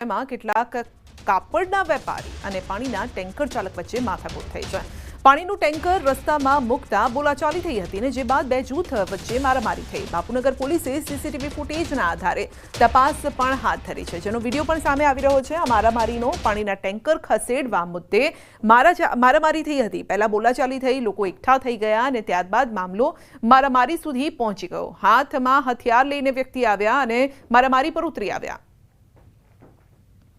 માં કેટલાક કાપડના વેપારી અને પાણીના ટેન્કર ચાલક વચ્ચે માથાકૂટ થઈ છે। પાણીનું ટેન્કર રસ્તામાં મૂકતા બોલાચાલી થઈ હતી અને જે બાદ બે જૂથ વચ્ચે મારામારી થઈ। બાપુનગર પોલીસે સીસીટીવી ફૂટેજના આધારે તપાસ પણ હાથ ધરી છે, જેનો વિડીયો પણ સામે આવી રહ્યો છે। આ મારામારીનો પાણીના ટેન્કર ખસેડવા મુદ્દે મારામારી થઈ હતી। પહેલા બોલાચાલી થઈ, લોકો એકઠા થઈ ગયા અને ત્યારબાદ મામલો મારામારી સુધી પહોંચી ગયો। હાથમાં હથિયાર લઈને વ્યક્તિ આવ્યા અને મારામારી પર ઉતરી આવ્યા।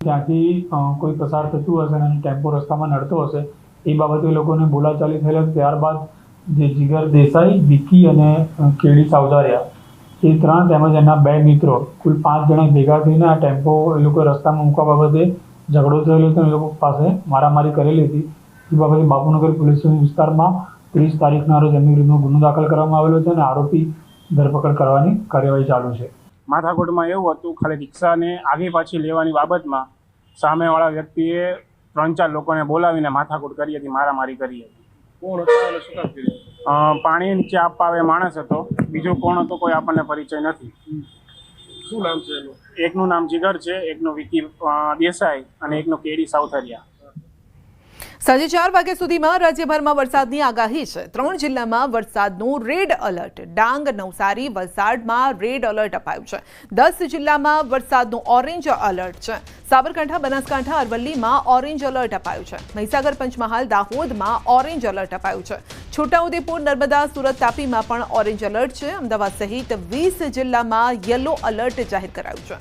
ત્યાંથી કોઈ પસાર થતું હશે અને ટેમ્પો રસ્તામાં નડતો હશે એ બાબતે લોકોને બોલાચાલી થયેલ। ત્યારબાદ જે જીગર દેસાઈ, વિકી અને કેડી સાવધારિયા એ ત્રણ તેમજ એના બે મિત્રો કુલ 5 જણા ભેગા થઈને આ ટેમ્પો એ લોકો રસ્તામાં મૂકવા બાબતે ઝઘડો થયેલો હતો। એ લોકો પાસે મારામારી કરેલી હતી। એ બાબતે બાપુનગર પોલીસ વિસ્તારમાં 30 તારીખના રોજ એમની વિરુદ્ધ ગુનો દાખલ કરવામાં આવેલો છે અને આરોપી ધરપકડ કરવાની કાર્યવાહી ચાલુ છે। માથાકૂટમાં એવું હતું, ખાલી રિક્ષાને આગી પાછી લેવાની બાબતમાં સામેવાળા વ્યક્તિએ 3-4 લોકોને બોલાવીને માથાકૂટ કરી હતી, મારામારી કરી હતી। કોણ હતો અને શું કામ કર્યું? પાણી નીચે આપવા આવે માણસ હતો, બીજો કોણ હતો કોઈ આપણને પરિચય નથી। શું નામ છે એનું? એકનું નામ જીગર છે, એકનું વિકી દેસાઈ અને એકનું કેડી સાવથરિયા। સાંજે 4 વાગ્યા સુધીમાં રાજ્યભરમાં વરસાદની આગાહી છે। 3 જિલ્લામાં વરસાદનું રેડ એલર્ટ। ડાંગ, નવસારી, વલસાડમાં રેડ એલર્ટ અપાયું છે। 10 જિલ્લામાં વરસાદનું ઓરેન્જ એલર્ટ છે। સાબરકાંઠા, બનાસકાંઠા, અરવલ્લીમાં ઓરેન્જ એલર્ટ અપાયું છે। મહીસાગર, પંચમહાલ, દાહોદમાં ઓરેન્જ એલર્ટ અપાયું છે। છોટાઉદેપુર, નર્મદા, સુરત, તાપીમાં પણ ઓરેન્જ એલર્ટ છે। અમદાવાદ સહિત 20 જિલ્લામાં યલો એલર્ટ જાહેર કરાયું છે।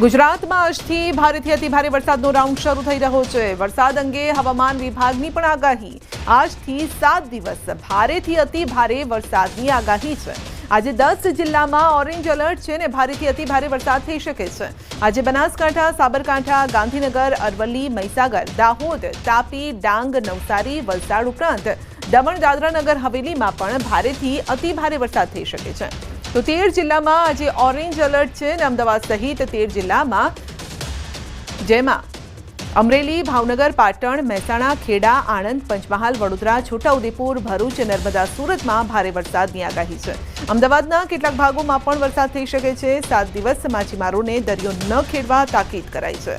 ગુજરાતમાં આજથી ભારેથી અતિભારે વરસાદનો રાઉન્ડ શરૂ થઈ રહ્યો છે। વરસાદ અંગે હવામાન વિભાગની પણ આગાહી। આજથી 7 દિવસ ભારેથી અતિભારે વરસાદની આગાહી છે। આજે 10 જિલ્લામાં ઓરેન્જ એલર્ટ છે અને ભારેથી અતિભારે વરસાદ થઈ શકે છે। આજે બનાસકાંઠા, સાબરકાંઠા, ગાંધીનગર, અરવલ્લી, મહીસાગર, દાહોદ, તાપી, ડાંગ, નવસારી, વલસાડ ઉપરાંત દમણ, દાદરા નગર હવેલીમાં પણ ભારેથી અતિભારે વરસાદ થઈ શકે છે। તો 13 જિલ્લામાં આજે ઓરેન્જ એલર્ટ છે અને અમદાવાદ સહિત 13 જિલ્લામાં, જેમાં અમરેલી, ભાવનગર, પાટણ, મહેસાણા, ખેડા, આણંદ, પંચમહાલ, વડોદરા, છોટાઉદેપુર, ભરૂચ, નર્મદા, સુરતમાં ભારે વરસાદની આગાહી છે। અમદાવાદના કેટલાક ભાગોમાં પણ વરસાદ થઈ શકે છે। 7 દિવસ માછીમારોને દરિયો ન ખેડવા તાકીદ કરાઈ છે।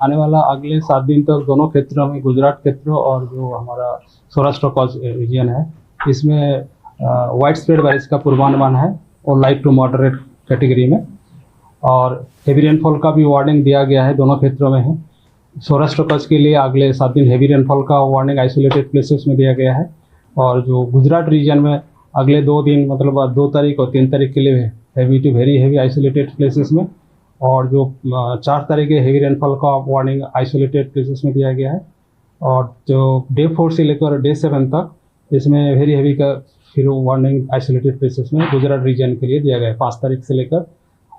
आने वाला अगले 7 दिन तक दोनों क्षेत्रों में, गुजरात क्षेत्र और जो हमारा सौराष्ट्र का रीजन है, इसमें वाइड स्प्रेड बारिश का पूर्वानुमान है और लाइट टू मॉडरेट कैटेगरी में, और हेवी रेनफॉल का भी वार्निंग दिया गया है। दोनों क्षेत्रों में है। सौराष्ट्र कच्छ के लिए अगले 7 दिन हेवी रेनफॉल का वार्निंग आइसोलेटेड प्लेसेस में दिया गया है, और जो गुजरात रीजन में अगले 2 दिन मतलब 2 तारीख और 3 तारीख के लिए heavy to very heavy isolated places में, और जो 4 तारीख के हेवी रेनफॉल का वार्निंग आइसोलेटेड प्लेसेस में दिया गया है। और जो डे 4 से लेकर डे 7 तक इसमें वेरी हेवी का फिर वार्निंग आइसोलेटेड प्लेसेस में गुजरात रीजन के लिए दिया गया है 5 तारीख से लेकर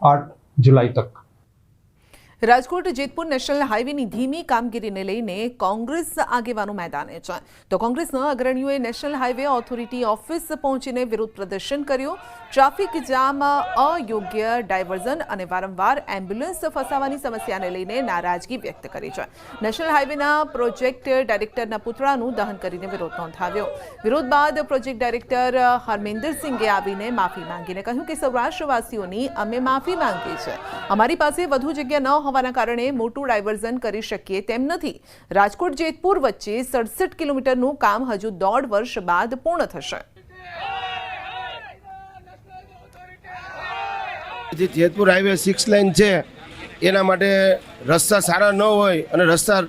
8 जुलाई तक। રાજકોટ જેતપુર નેશનલ હાઈવેની ધીમી કામગીરીને લઈને કોંગ્રેસ આગેવાનો મેદાને છે। તો કોંગ્રેસના અગ્રણીઓએ નેશનલ હાઈવે ઓથોરિટી ઓફિસ પહોંચીને વિરોધ પ્રદર્શન કર્યું। ટ્રાફિક જામ, અયોગ્ય ડાયવર્ઝન અને વારંવાર એમ્બ્યુલન્સ ફસાવાની સમસ્યાને લઈને નારાજગી વ્યક્ત કરી છે। નેશનલ હાઈવેના પ્રોજેક્ટ ડાયરેક્ટરના પુતળાનું દહન કરીને વિરોધ નોંધાવ્યો। વિરોધ બાદ પ્રોજેક્ટ ડાયરેક્ટર હરમિંદર સિંઘે આવીને માફી માંગીને કહ્યું કે સૌરાષ્ટ્રવાસીઓની અમે માફી માંગીએ છીએ। અમારી પાસે વધુ જગ્યા ન હોવાના કારણે મોટું ડાયવર્ઝન કરી શકીએ તેમ નથી। રાજકોટ જેતપુર વચ્ચે 67 કિલોમીટરનું કામ હજુ 1.5 વર્ષ બાદ પૂર્ણ થશે। જે જેતપુર હાઈવે 6 લાઇન છે એના માટે રસ્તા સારા ન હોય અને રસ્તા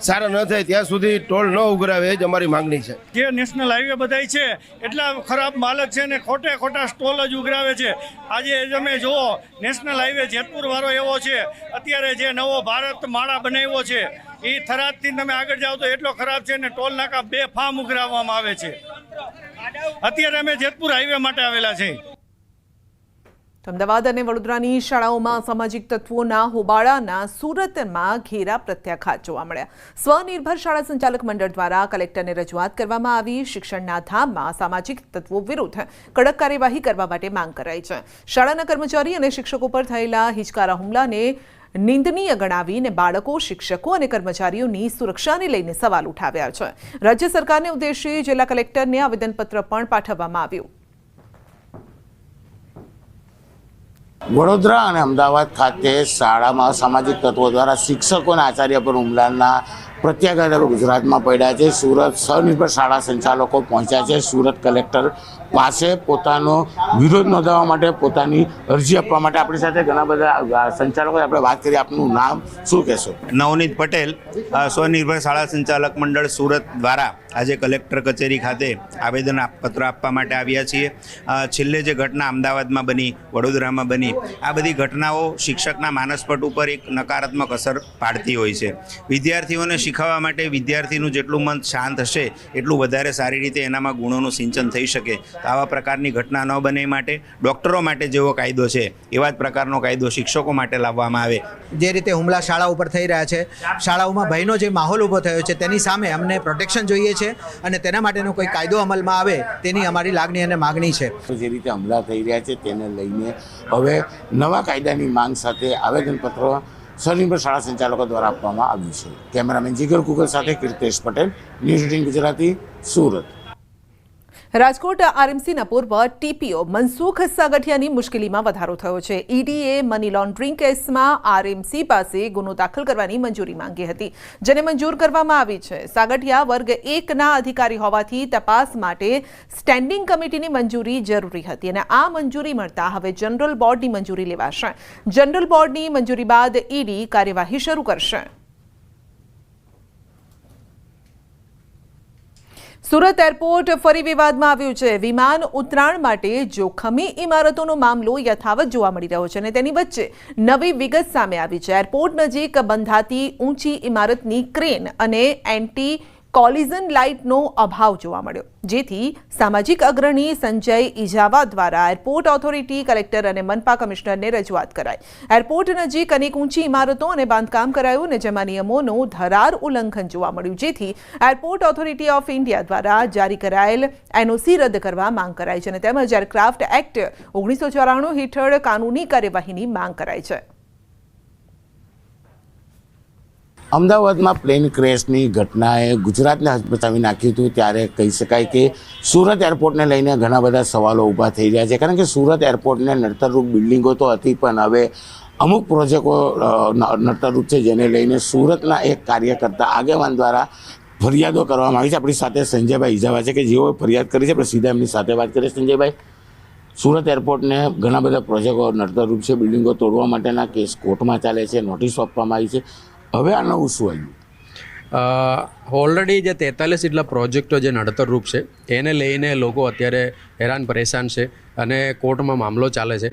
સારા ન થાય ત્યાં સુધી ટોલ ન ઉઘરાવે એ જ અમારી માંગણી છે। જે નેશનલ હાઈવે બધાય છે એટલા ખરાબ માલક છે ને ખોટા સ્ટોલ જ ઉઘરાવે છે। આજે તમે જુઓ નેશનલ હાઈવે જેતપુર વાળો એવો છે, અત્યારે જે નવો ભારત માળા બનાવ્યો છે એ થરાદથી તમે આગળ જાઓ તો એટલો ખરાબ છે ને ટોલ નાકા બેફામ ઉઘરાવવામાં આવે છે। અત્યારે અમે જેતપુર હાઈવે માટે આવેલા છે। અમદાવાદ અને વડોદરાની શાળાઓમાં સામાજિક તત્વોના હોબાળાના સુરતમાં ઘેરા પ્રત્યાઘાત જોવા મળ્યા। સ્વનિર્ભર શાળા સંચાલક મંડળ દ્વારા કલેક્ટરને રજૂઆત કરવામાં આવી। શિક્ષણના ધામમાં સામાજિક તત્વો વિરુદ્ધ કડક કાર્યવાહી કરવા માટે માંગ કરાઈ છે। શાળાના કર્મચારી અને શિક્ષકો પર થયેલા હિચકારા હુમલાને નિંદનીય ગણાવીને બાળકો, શિક્ષકો અને કર્મચારીઓની સુરક્ષાને લઈને સવાલ ઉઠાવ્યા છે. રાજ્ય સરકારને ઉદ્દેશી જિલ્લા કલેક્ટરને આવેદનપત્ર પણ પાઠવવામાં આવ્યું. વડોદરા અને અમદાવાદ ખાતે શાળામાં અસામાજિક તત્વો દ્વારા શિક્ષકો અને આચાર્ય પર હુમલાના પ્રત્યાઘાતો ગુજરાતમાં પડ્યા છે. સુરત સ્વનિર્ભર શાળા સંચાલકો પહોંચ્યા છે સુરત કલેક્ટર પાસે પોતાનો વિરોધ નોંધાવવા માટે, પોતાની અરજી આપવા માટે. આપણી સાથે ઘણા બધા સંચાલકો, આપણે વાત કરીએ. આપનું નામ શું કહેશો? નવનીત પટેલ, સ્વનિર્ભર શાળા સંચાલક મંડળ સુરત દ્વારા આજે કલેક્ટર કચેરી ખાતે આવેદન પત્ર આપવા માટે આવ્યા છીએ. છેલ્લે જે ઘટના અમદાવાદમાં બની, વડોદરામાં બની, આ બધી ઘટનાઓ શિક્ષકના માનસપટ ઉપર એક નકારાત્મક અસર પાડતી હોય છે. વિદ્યાર્થીઓને શીખવવા માટે વિદ્યાર્થીનું જેટલું મન શાંત હશે એટલું વધારે સારી રીતે એનામાં ગુણોનું સિંચન થઈ શકે. તો આવા પ્રકારની ઘટના ન બને માટે ડૉક્ટરો માટે જેવો કાયદો છે એવા જ પ્રકારનો કાયદો શિક્ષકો માટે લાવવામાં આવે. જે રીતે હુમલા શાળા ઉપર થઈ રહ્યા છે, શાળાઓમાં ભયનો જે માહોલ ઊભો થયો છે, તેની સામે અમને પ્રોટેક્શન જોઈએ છે અને તેના માટેનો કોઈ કાયદો અમલમાં આવે તેની અમારી લાગણી અને માગણી છે. જે રીતે હુમલા થઈ રહ્યા છે તેને લઈને હવે નવા કાયદાની માંગ સાથે આવેદનપત્ર સ્વનિર્ભર શાળા સંચાલકો દ્વારા આપવામાં આવ્યું છે. કેમેરામેન જીગર કુકર સાથે કીર્તેશ પટેલ, ન્યૂઝ 18 ગુજરાતી, સુરત. રાજકોટ આરએમસીના પૂર્વ ટીપીઓ મનસુખ સાગઠિયાની મુશ્કેલીમાં વધારો થયો છે. ઈડીએ મની લોન્ડરિંગ કેસમાં આરએમસી પાસે ગુનો દાખલ કરવાની મંજૂરી માંગી હતી, જેને મંજૂર કરવામાં આવી છે. સાગઠિયા વર્ગ 1ના અધિકારી હોવાથી તપાસ માટે સ્ટેન્ડિંગ કમિટીની મંજૂરી જરૂરી હતી અને આ મંજૂરી મળતા હવે જનરલ બોર્ડની મંજૂરી લેવાશે. જનરલ બોર્ડની મંજૂરી બાદ ઈડી કાર્યવાહી શરૂ કરશે. સુરત એરપોર્ટ ફરી વિવાદમાં આવ્યું છે. વિમાન ઉતરાણ માટે જોખમી ઇમારતોનો મામલો યથાવત જોવા મળી રહ્યો છે અને તેની વચ્ચે નવી વિગત સામે આવી છે. એરપોર્ટ નજીક બંધાતી ઊંચી ઇમારતની ક્રેન અને એન્ટી કોલિઝન લાઇટનો અભાવ જોવા મળ્યો, જેથી સામાજિક અગ્રણી સંજય ઇજાવા દ્વારા એરપોર્ટ ઓથોરિટી, કલેક્ટર અને મનપા કમિશનરને રજૂઆત કરાઈ. એરપોર્ટ નજીક અનેક ઊંચી ઇમારતો અને બાંધકામ કરાયું અને જેમાં નિયમોનું ધરાર ઉલ્લંઘન જોવા મળ્યું, જેથી એરપોર્ટ ઓથોરિટી ઓફ ઇન્ડિયા દ્વારા જારી કરાયેલ એનઓસી રદ કરવા માંગ કરાઈ છે અને તેમજ એરક્રાફ્ટ એક્ટ 1994 હેઠળ કાનૂની કાર્યવાહીની માંગ કરાઈ છે. અમદાવાદમાં પ્લેન ક્રેશની ઘટનાએ ગુજરાતને હચમચાવી નાખ્યું હતું. ત્યારે કહી શકાય કે સુરત એરપોર્ટને લઈને ઘણા બધા સવાલો ઊભા થઈ રહ્યા છે. કારણ કે સુરત એરપોર્ટને નડતરરૂપ બિલ્ડિંગો તો હતી, પણ હવે અમુક પ્રોજેક્ટો નડતરરૂપ છે, જેને લઈને સુરતના એક કાર્યકર્તા આગેવાન દ્વારા ફરિયાદો કરવામાં આવી છે. આપણી સાથે સંજયભાઈ ઇજાવા છે કે જેઓ ફરિયાદ કરી છે. આપણે સીધા એમની સાથે વાત કરીએ. સંજયભાઈ, સુરત એરપોર્ટને ઘણા બધા પ્રોજેક્ટો નડતરરૂપ છે, બિલ્ડિંગો તોડવા માટેના કેસ કોર્ટમાં ચાલે છે, નોટિસો આપવામાં આવી છે. હવે આ નવું શું આવ્યું? ઓલરેડી જે 43 જેટલા પ્રોજેક્ટો જે નડતરરૂપ છે એને લઈને લોકો અત્યારે હેરાન પરેશાન છે અને કોર્ટમાં મામલો ચાલે છે.